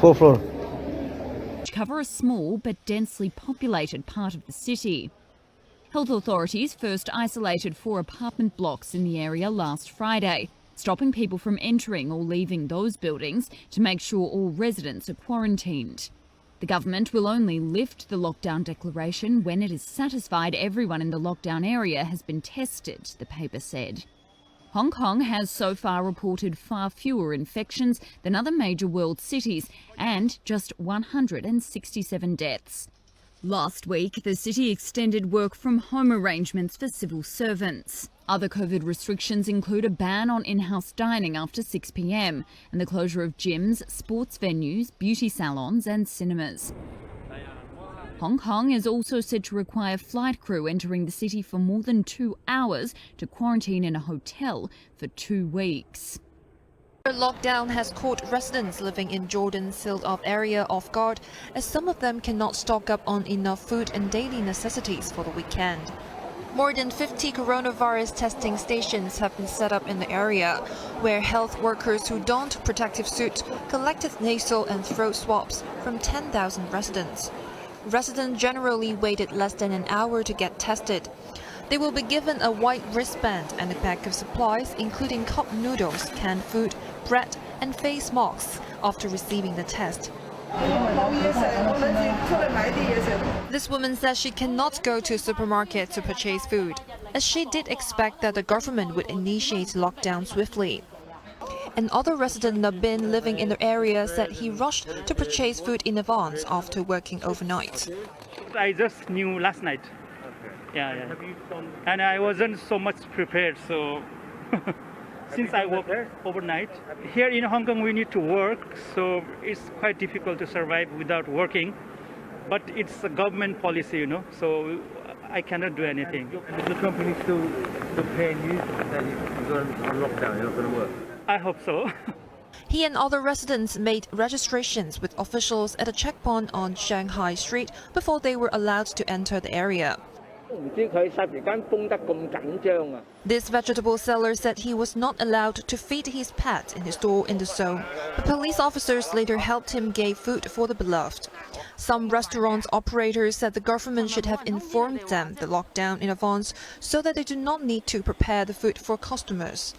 4th floor. Cover a small but densely populated part of the city. Health authorities first isolated 4 apartment blocks in the area last Friday, stopping people from entering or leaving those buildings to make sure all residents are quarantined. The government will only lift the lockdown declaration when it is satisfied everyone in the lockdown area has been tested, the paper said. Hong Kong has so far reported far fewer infections than other major world cities and just 167 deaths. Last week, the city extended work from home arrangements for civil servants. Other COVID restrictions include a ban on in-house dining after 6 p.m. and the closure of gyms, sports venues, beauty salons and cinemas. Hong Kong is also said to require flight crew entering the city for more than 2 hours to quarantine in a hotel for 2 weeks. The lockdown has caught residents living in Jordan's sealed-off area off guard, as some of them cannot stock up on enough food and daily necessities for the weekend. More than 50 coronavirus testing stations have been set up in the area, where health workers who donned protective suits collected nasal and throat swabs from 10,000 residents. Residents generally waited less than an hour to get tested. They will be given a white wristband and a bag of supplies, including cup noodles, canned food, bread and face masks after receiving the test. This woman says she cannot go to a supermarket to purchase food, as she did expect that the government would initiate lockdown swiftly. Another resident Nabin living in the area said he rushed to purchase food in advance after working overnight. I just knew last night. Yeah. And I wasn't so much prepared, so since I work overnight. Here in Hong Kong we need to work, so it's quite difficult to survive without working. But it's a government policy, you know, so I cannot do anything. Is the company still paying you that you're going on lockdown, you're not going to work? I hope so. He and other residents made registrations with officials at a checkpoint on Shanghai Street before they were allowed to enter the area. This vegetable seller said he was not allowed to feed his pet in his store in the zone, but police officers later helped him get food for the beloved. Some restaurant operators said the government should have informed them the lockdown in advance so that they do not need to prepare the food for customers.